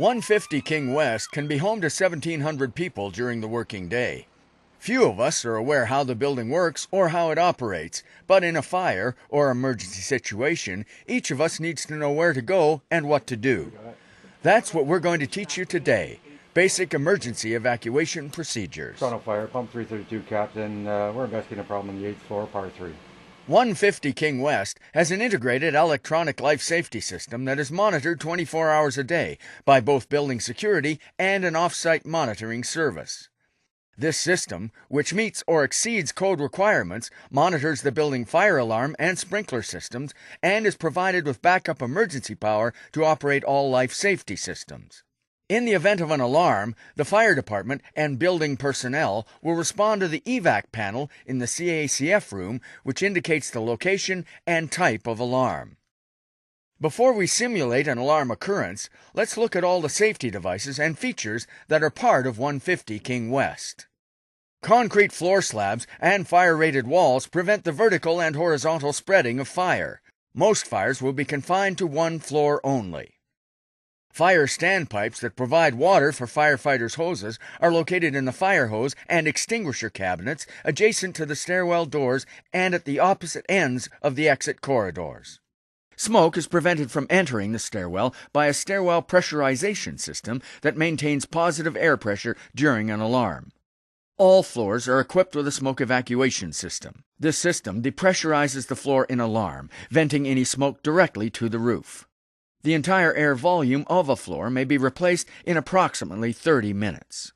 150 King West can be home to 1,700 people during the working day. Few of us are aware how the building works or how it operates, but in a fire or emergency situation, each of us needs to know where to go and what to do. That's what we're going to teach you today. Basic emergency evacuation procedures. Toronto Fire, Pump 332, Captain. We're investigating a problem on the 8th floor, par 3. 150 King West has an integrated electronic life safety system that is monitored 24 hours a day by both building security and an off-site monitoring service. This system, which meets or exceeds code requirements, monitors the building fire alarm and sprinkler systems and is provided with backup emergency power to operate all life safety systems. In the event of an alarm, the fire department and building personnel will respond to the evac panel in the CACF room, which indicates the location and type of alarm. Before we simulate an alarm occurrence, let's look at all the safety devices and features that are part of 150 King West. Concrete floor slabs and fire-rated walls prevent the vertical and horizontal spreading of fire. Most fires will be confined to one floor only. Fire standpipes that provide water for firefighters' hoses are located in the fire hose and extinguisher cabinets adjacent to the stairwell doors and at the opposite ends of the exit corridors. Smoke is prevented from entering the stairwell by a stairwell pressurization system that maintains positive air pressure during an alarm. All floors are equipped with a smoke evacuation system. This system depressurizes the floor in alarm, venting any smoke directly to the roof. The entire air volume of a floor may be replaced in approximately 30 minutes.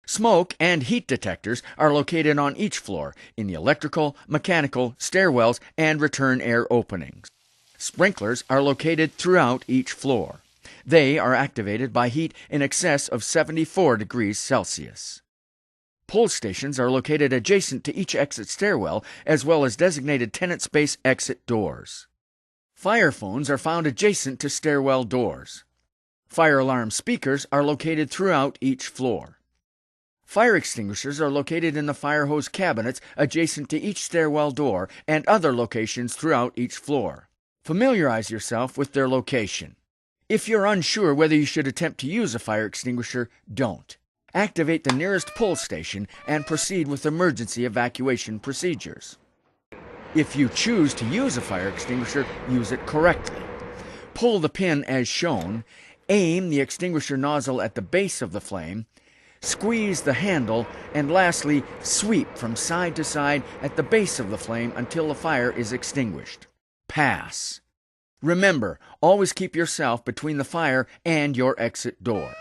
Smoke and heat detectors are located on each floor in the electrical, mechanical, stairwells, and return air openings. Sprinklers are located throughout each floor. They are activated by heat in excess of 74 degrees Celsius. Pull stations are located adjacent to each exit stairwell, as well as designated tenant space exit doors. Fire phones are found adjacent to stairwell doors. Fire alarm speakers are located throughout each floor. Fire extinguishers are located in the fire hose cabinets adjacent to each stairwell door and other locations throughout each floor. Familiarize yourself with their location. If you're unsure whether you should attempt to use a fire extinguisher, don't. Activate the nearest pull station and proceed with emergency evacuation procedures. If you choose to use a fire extinguisher, use it correctly. Pull the pin as shown, aim the extinguisher nozzle at the base of the flame, squeeze the handle, and lastly, sweep from side to side at the base of the flame until the fire is extinguished. Pass. Remember, always keep yourself between the fire and your exit door.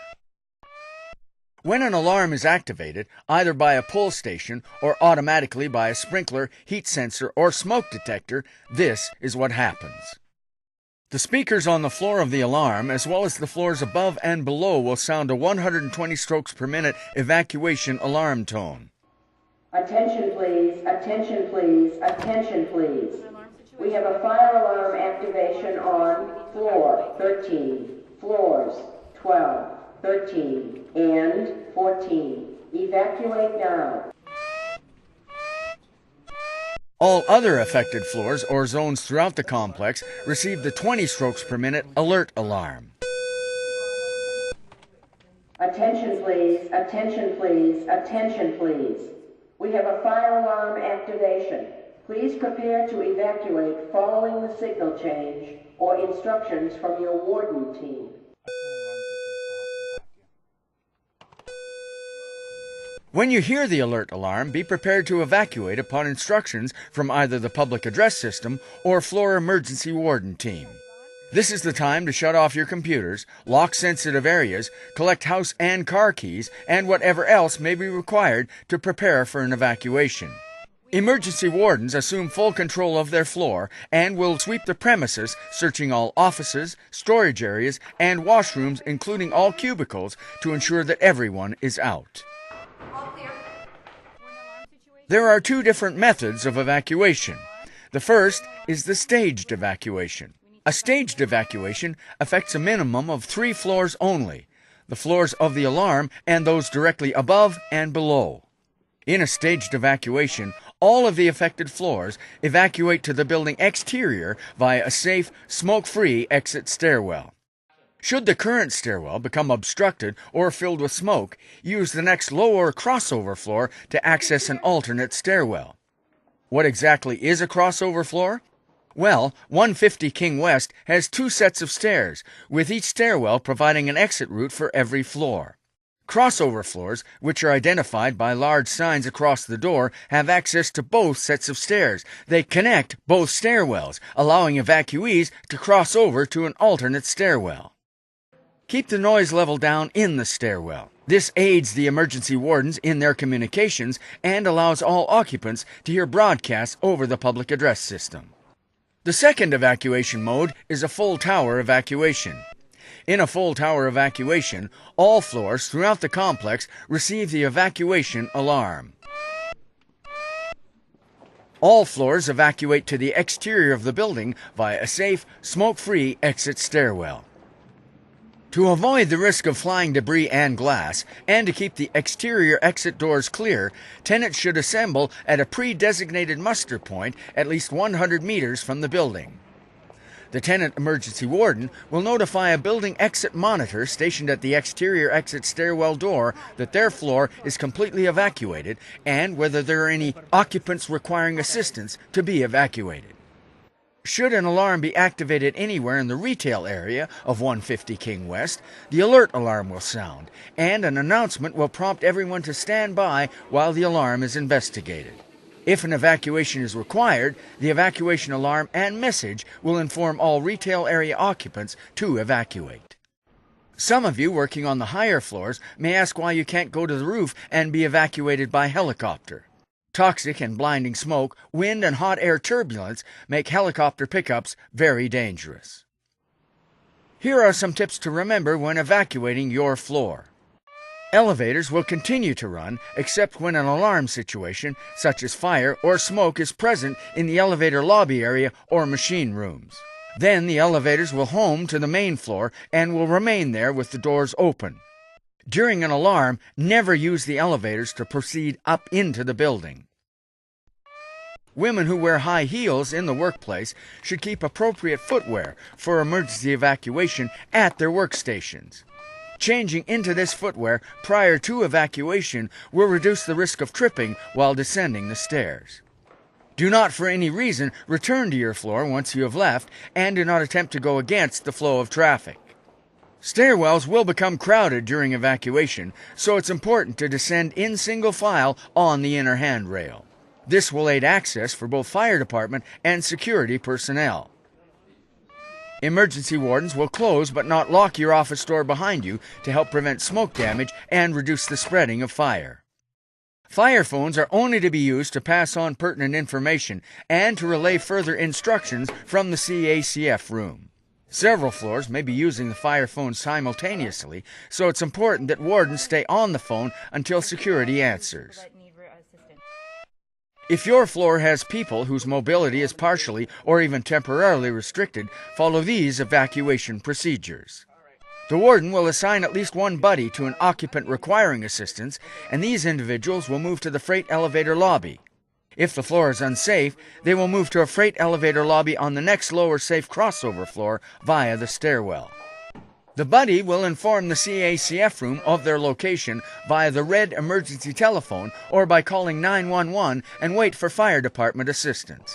When an alarm is activated, either by a pull station or automatically by a sprinkler, heat sensor, or smoke detector, this is what happens. The speakers on the floor of the alarm, as well as the floors above and below, will sound a 120 strokes per minute evacuation alarm tone. Attention please, attention please, attention please. We have a fire alarm activation on floor 13, floors 12, 13, and 14. Evacuate now. All other affected floors or zones throughout the complex receive the 20 strokes per minute alert alarm. Attention please, attention please, attention please. We have a fire alarm activation. Please prepare to evacuate following the signal change or instructions from your warden team. When you hear the alert alarm, be prepared to evacuate upon instructions from either the public address system or floor emergency warden team. This is the time to shut off your computers, lock sensitive areas, collect house and car keys, and whatever else may be required to prepare for an evacuation. Emergency wardens assume full control of their floor and will sweep the premises, searching all offices, storage areas, and washrooms, including all cubicles, to ensure that everyone is out. There are two different methods of evacuation. The first is the staged evacuation. A staged evacuation affects a minimum of 3 floors only, the floors of the alarm and those directly above and below. In a staged evacuation, all of the affected floors evacuate to the building exterior via a safe, smoke-free exit stairwell. Should the current stairwell become obstructed or filled with smoke, use the next lower crossover floor to access an alternate stairwell. What exactly is a crossover floor? Well, 150 King West has 2 sets of stairs, with each stairwell providing an exit route for every floor. Crossover floors, which are identified by large signs across the door, have access to both sets of stairs. They connect both stairwells, allowing evacuees to cross over to an alternate stairwell. Keep the noise level down in the stairwell. This aids the emergency wardens in their communications and allows all occupants to hear broadcasts over the public address system. The second evacuation mode is a full tower evacuation. In a full tower evacuation, all floors throughout the complex receive the evacuation alarm. All floors evacuate to the exterior of the building via a safe, smoke-free exit stairwell. To avoid the risk of flying debris and glass, and to keep the exterior exit doors clear, tenants should assemble at a pre-designated muster point at least 100 meters from the building. The tenant emergency warden will notify a building exit monitor stationed at the exterior exit stairwell door that their floor is completely evacuated and whether there are any occupants requiring assistance to be evacuated. Should an alarm be activated anywhere in the retail area of 150 King West, the alert alarm will sound, and an announcement will prompt everyone to stand by while the alarm is investigated. If an evacuation is required, the evacuation alarm and message will inform all retail area occupants to evacuate. Some of you working on the higher floors may ask why you can't go to the roof and be evacuated by helicopter. Toxic and blinding smoke, wind and hot air turbulence make helicopter pickups very dangerous. Here are some tips to remember when evacuating your floor. Elevators will continue to run except when an alarm situation, such as fire or smoke, is present in the elevator lobby area or machine rooms. Then the elevators will home to the main floor and will remain there with the doors open. During an alarm, never use the elevators to proceed up into the building. Women who wear high heels in the workplace should keep appropriate footwear for emergency evacuation at their workstations. Changing into this footwear prior to evacuation will reduce the risk of tripping while descending the stairs. Do not for any reason return to your floor once you have left, and do not attempt to go against the flow of traffic. Stairwells will become crowded during evacuation, so it's important to descend in single file on the inner handrail. This will aid access for both fire department and security personnel. Emergency wardens will close but not lock your office door behind you to help prevent smoke damage and reduce the spreading of fire. Fire phones are only to be used to pass on pertinent information and to relay further instructions from the CACF room. Several floors may be using the fire phone simultaneously, so it's important that wardens stay on the phone until security answers. If your floor has people whose mobility is partially or even temporarily restricted, follow these evacuation procedures. The warden will assign at least one buddy to an occupant requiring assistance, and these individuals will move to the freight elevator lobby. If the floor is unsafe, they will move to a freight elevator lobby on the next lower safe crossover floor via the stairwell. The buddy will inform the CACF room of their location via the red emergency telephone or by calling 911 and wait for fire department assistance.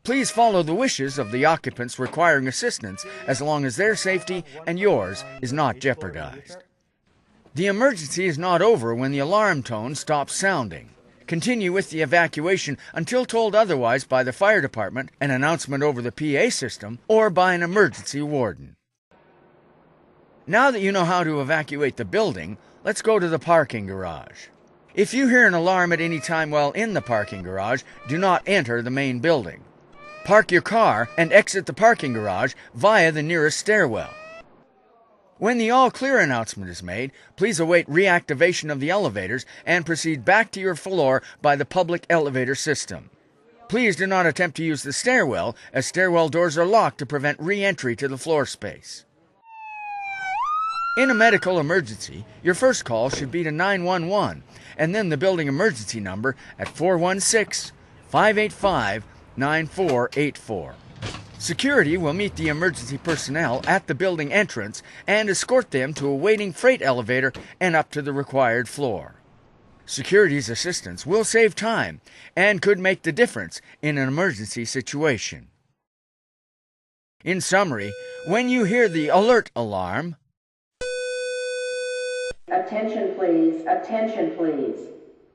Please follow the wishes of the occupants requiring assistance as long as their safety and yours is not jeopardized. The emergency is not over when the alarm tone stops sounding. Continue with the evacuation until told otherwise by the fire department, an announcement over the PA system, or by an emergency warden. Now that you know how to evacuate the building, let's go to the parking garage. If you hear an alarm at any time while in the parking garage, do not enter the main building. Park your car and exit the parking garage via the nearest stairwell. When the all clear announcement is made, please await reactivation of the elevators and proceed back to your floor by the public elevator system. Please do not attempt to use the stairwell, as stairwell doors are locked to prevent re-entry to the floor space. In a medical emergency, your first call should be to 911 and then the building emergency number at 416-585-9484. Security will meet the emergency personnel at the building entrance and escort them to a waiting freight elevator and up to the required floor. Security's assistance will save time and could make the difference in an emergency situation. In summary, when you hear the alert alarm, attention please, attention please.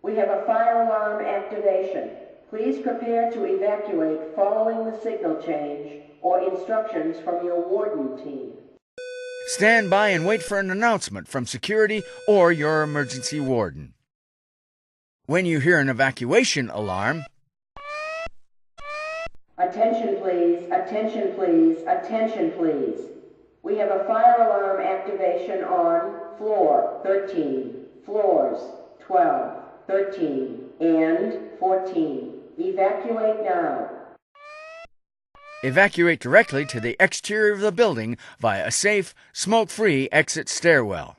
We have a fire alarm activation. Please prepare to evacuate following the signal change or instructions from your warden team. stand by and wait for an announcement from security or your emergency warden. When you hear an evacuation alarm, attention please, attention please, attention please. We have a fire alarm activation on floor 13, floors 12, 13, and 14. Evacuate now. evacuate directly to the exterior of the building via a safe, smoke-free exit stairwell.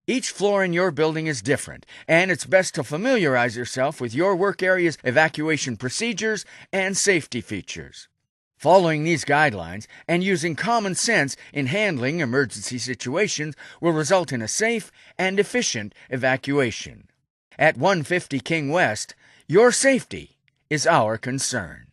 Each floor in your building is different, and it's best to familiarize yourself with your work area's evacuation procedures and safety features. Following these guidelines and using common sense in handling emergency situations will result in a safe and efficient evacuation. At 150 King West, your safety is our concern.